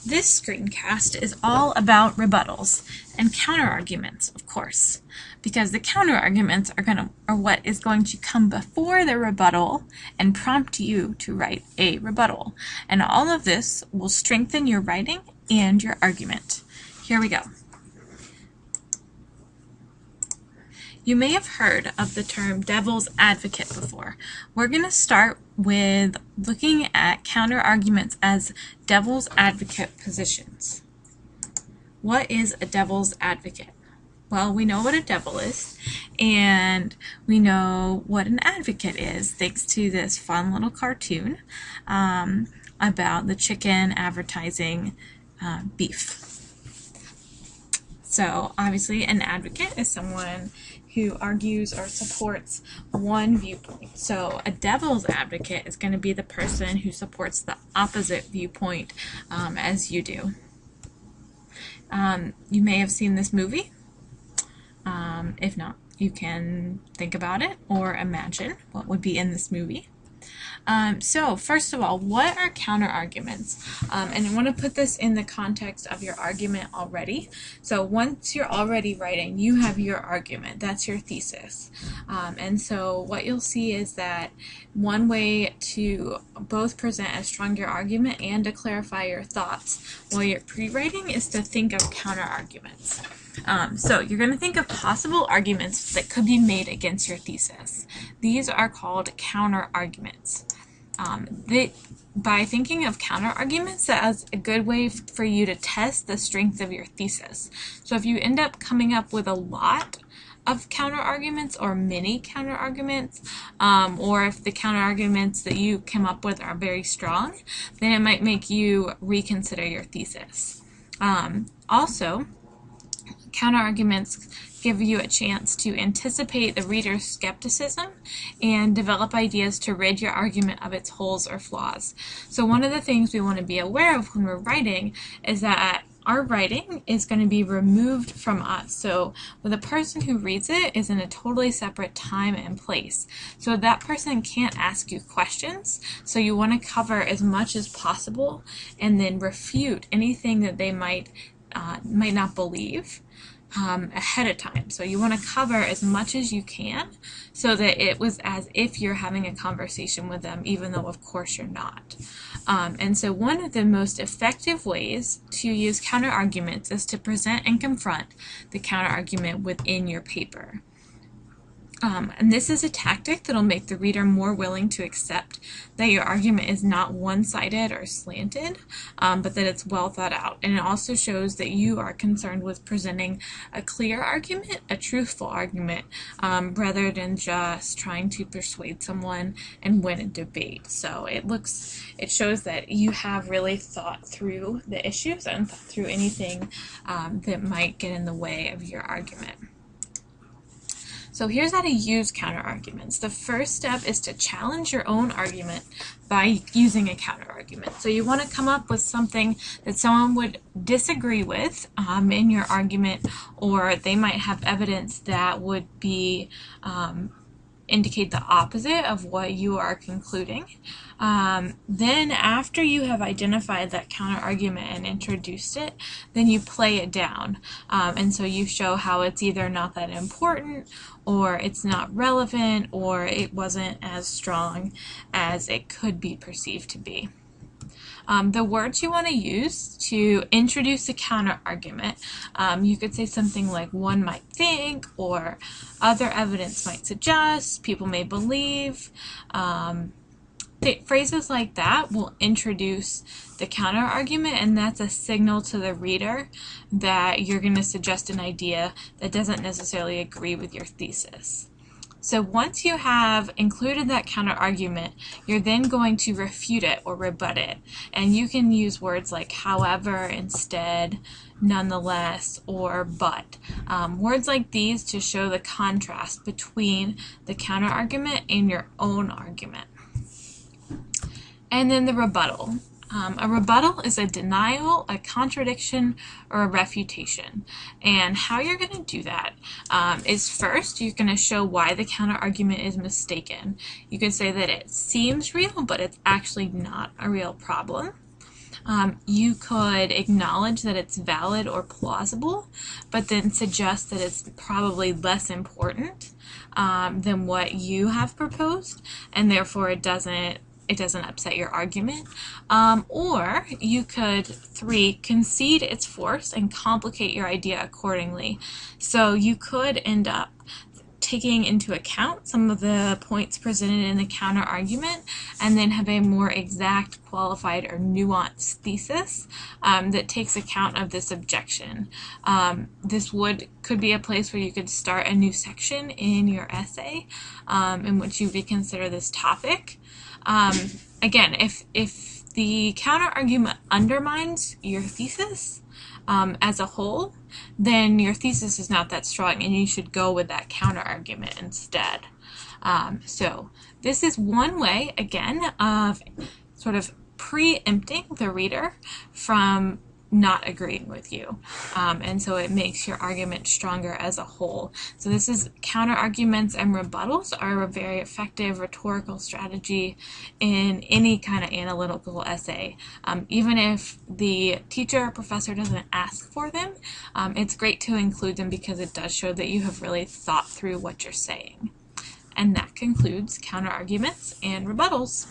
This screencast is all about rebuttals and counterarguments, of course, because the counterarguments are what is going to come before the rebuttal and prompt you to write a rebuttal. And all of this will strengthen your writing and your argument. Here we go. You may have heard of the term devil's advocate before. We're going to start with looking at counterarguments as devil's advocate positions. What is a devil's advocate? Well, we know what a devil is, and we know what an advocate is, thanks to this fun little cartoon about the chicken advertising beef. So obviously an advocate is someone who argues or supports one viewpoint. So a devil's advocate is going to be the person who supports the opposite viewpoint as you do. You may have seen this movie. If not, you can think about it or imagine what would be in this movie. So first of all, what are counterarguments? And I want to put this in the context of your argument already. So once you're already writing, you have your argument. That's your thesis. And so what you'll see is that one way to both present a stronger argument and to clarify your thoughts while you're pre-writing is to think of counterarguments. So you're going to think of possible arguments that could be made against your thesis. These are called counterarguments. By thinking of counterarguments, that's a good way for you to test the strength of your thesis. So if you end up coming up with a lot of counterarguments or many counterarguments, or if the counterarguments that you come up with are very strong, then it might make you reconsider your thesis. Also, counterarguments give you a chance to anticipate the reader's skepticism and develop ideas to rid your argument of its holes or flaws. So one of the things we want to be aware of when we're writing is that our writing is going to be removed from us. So the person who reads it is in a totally separate time and place. So that person can't ask you questions. So you want to cover as much as possible and then refute anything that they might not believe ahead of time. So you want to cover as much as you can so that it was as if you're having a conversation with them, even though of course you're not. And so one of the most effective ways to use counterarguments is to present and confront the counterargument within your paper. And this is a tactic that will make the reader more willing to accept that your argument is not one-sided or slanted, but that it's well thought out. And it also shows that you are concerned with presenting a clear argument, a truthful argument, rather than just trying to persuade someone and win a debate. So it shows that you have really thought through the issues and thought through anything that might get in the way of your argument. So here's how to use counterarguments. The first step is to challenge your own argument by using a counterargument. So you want to come up with something that someone would disagree with in your argument, or they might have evidence that would be indicate the opposite of what you are concluding. Then after you have identified that counterargument and introduced it, then you play it down. And so you show how it's either not that important, or it's not relevant, or it wasn't as strong as it could be perceived to be. The words you want to use to introduce a counter-argument, you could say something like one might think, or other evidence might suggest, people may believe. Phrases like that will introduce the counter-argument, and that's a signal to the reader that you're going to suggest an idea that doesn't necessarily agree with your thesis. So once you have included that counter-argument, you're then going to refute it or rebut it. And you can use words like however, instead, nonetheless, or but. Words like these to show the contrast between the counter-argument and your own argument. And then the rebuttal. A rebuttal is a denial, a contradiction, or a refutation. And how you're going to do that is first you're going to show why the counter-argument is mistaken. You can say that it seems real, but it's actually not a real problem. You could acknowledge that it's valid or plausible, but then suggest that it's probably less important than what you have proposed, and therefore it doesn't upset your argument. Or you could, 3, concede its force and complicate your idea accordingly. So you could end up taking into account some of the points presented in the counter argument and then have a more exact, qualified, or nuanced thesis that takes account of this objection. This could be a place where you could start a new section in your essay in which you reconsider this topic. Again, if the counter argument undermines your thesis as a whole, then your thesis is not that strong and you should go with that counter argument instead. So this is one way, again, of sort of preempting the reader from not agreeing with you, and so it makes your argument stronger as a whole. So this is counter arguments and rebuttals are a very effective rhetorical strategy in any kind of analytical essay. Even if the teacher or professor doesn't ask for them, it's great to include them because it does show that you have really thought through what you're saying. And that concludes counter arguments and rebuttals.